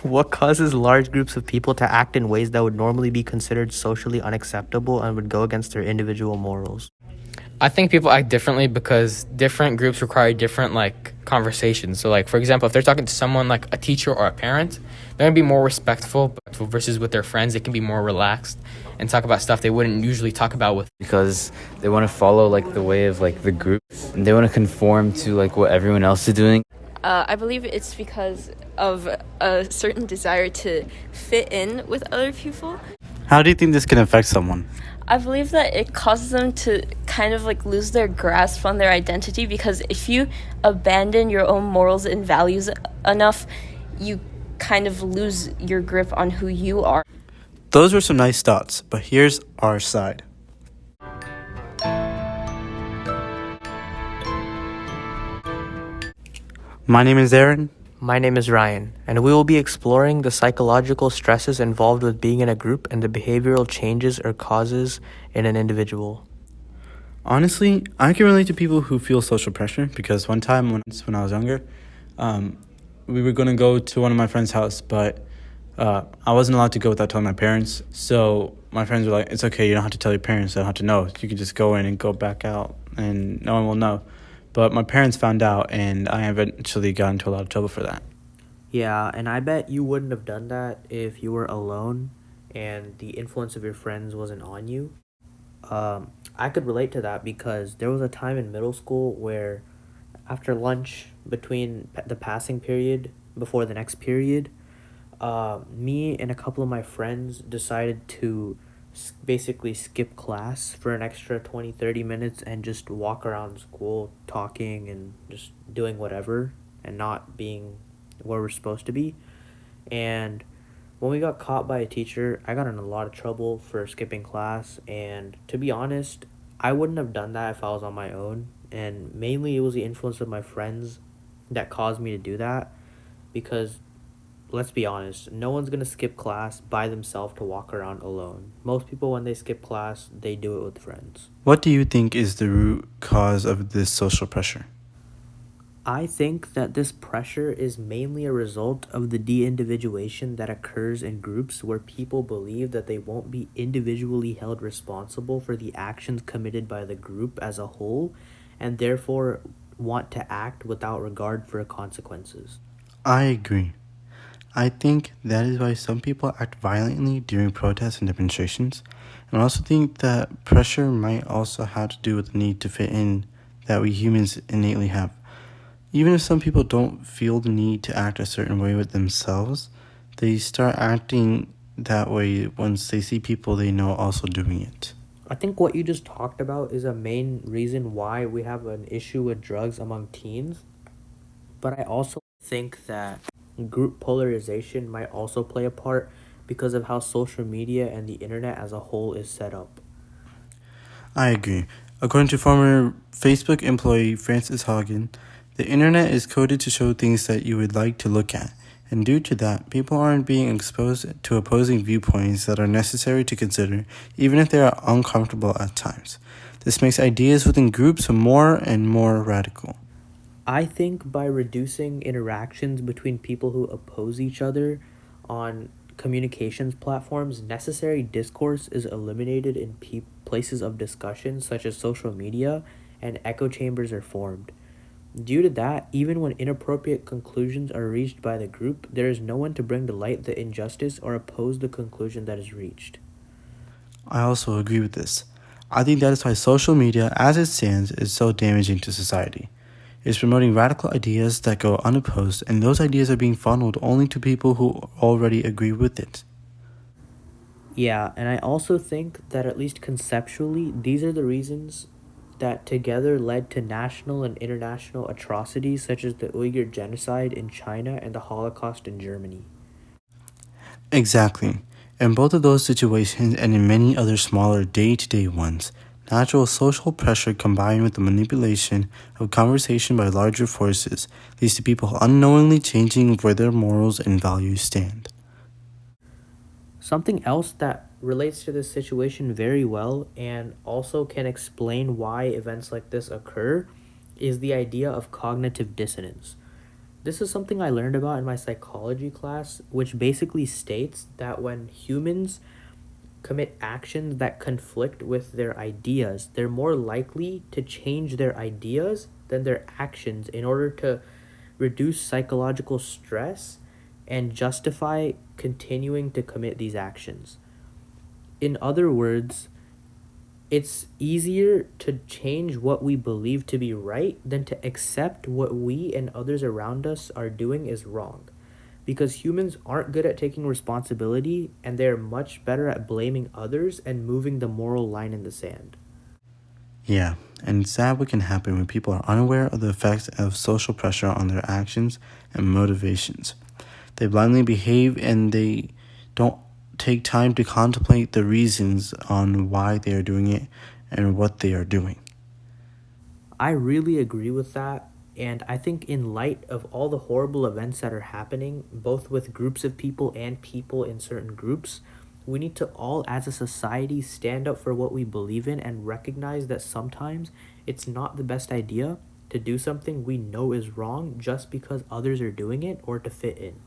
What causes large groups of people to act in ways that would normally be considered socially unacceptable and would go against their individual morals? I think people act differently because different groups require different conversations. So for example, if they're talking to someone like a teacher or a parent, they're gonna be more respectful versus with their friends, they can be more relaxed and talk about stuff they wouldn't usually talk about with. Because they want to follow the way of the group, and they want to conform to what everyone else is doing. I believe it's because of a certain desire to fit in with other people. How do you think this can affect someone? I believe that it causes them to kind of lose their grasp on their identity, because if you abandon your own morals and values enough, you kind of lose your grip on who you are. Those were some nice thoughts, but here's our side. My name is Aaron. My name is Ryan, and we will be exploring the psychological stresses involved with being in a group and the behavioral changes or causes in an individual. Honestly, I can relate to people who feel social pressure because one time when I was younger, we were going to go to one of my friend's house, but I wasn't allowed to go without telling my parents. So my friends were like, it's okay, you don't have to tell your parents, they don't have to know. You can just go in and go back out and no one will know. But my parents found out, and I eventually got into a lot of trouble for that. Yeah, and I bet you wouldn't have done that if you were alone and the influence of your friends wasn't on you. I could relate to that because there was a time in middle school where after lunch, between the passing period, before the next period, me and a couple of my friends decided to basically skip class for an extra 20-30 minutes and just walk around school talking and just doing whatever and not being where we're supposed to be. And when we got caught by a teacher, I got in a lot of trouble for skipping class, and to be honest, I wouldn't have done that if I was on my own, and mainly it was the influence of my friends that caused me to do that, because let's be honest, no one's going to skip class by themselves to walk around alone. Most people, when they skip class, they do it with friends. What do you think is the root cause of this social pressure? I think that this pressure is mainly a result of the de-individuation that occurs in groups where people believe that they won't be individually held responsible for the actions committed by the group as a whole, and therefore want to act without regard for consequences. I agree. I think that is why some people act violently during protests and demonstrations. And I also think that pressure might also have to do with the need to fit in that we humans innately have. Even if some people don't feel the need to act a certain way with themselves, they start acting that way once they see people they know also doing it. I think what you just talked about is a main reason why we have an issue with drugs among teens. But I also think that group polarization might also play a part because of how social media and the internet as a whole is set up. I agree. According to former Facebook employee Frances Haugen, the internet is coded to show things that you would like to look at, and due to that, people aren't being exposed to opposing viewpoints that are necessary to consider, even if they are uncomfortable at times. This makes ideas within groups more and more radical. I think by reducing interactions between people who oppose each other on communications platforms, necessary discourse is eliminated in places of discussion such as social media, and echo chambers are formed. Due to that, even when inappropriate conclusions are reached by the group, there is no one to bring to light the injustice or oppose the conclusion that is reached. I also agree with this. I think that is why social media, as it stands, is so damaging to society. It's promoting radical ideas that go unopposed, and those ideas are being funneled only to people who already agree with it. Yeah, and I also think that at least conceptually, these are the reasons that together led to national and international atrocities such as the Uyghur genocide in China and the Holocaust in Germany. Exactly. In both of those situations, and in many other smaller day-to-day ones, natural social pressure combined with the manipulation of conversation by larger forces leads to people unknowingly changing where their morals and values stand. Something else that relates to this situation very well and also can explain why events like this occur is the idea of cognitive dissonance. This is something I learned about in my psychology class, which basically states that when humans commit actions that conflict with their ideas, they're more likely to change their ideas than their actions in order to reduce psychological stress and justify continuing to commit these actions. In other words, it's easier to change what we believe to be right than to accept what we and others around us are doing is wrong. Because humans aren't good at taking responsibility and they're much better at blaming others and moving the moral line in the sand. Yeah, and it's sad what can happen when people are unaware of the effects of social pressure on their actions and motivations. They blindly behave and they don't take time to contemplate the reasons on why they are doing it and what they are doing. I really agree with that. And I think, in light of all the horrible events that are happening, both with groups of people and people in certain groups, we need to all, as a society, stand up for what we believe in and recognize that sometimes it's not the best idea to do something we know is wrong just because others are doing it or to fit in.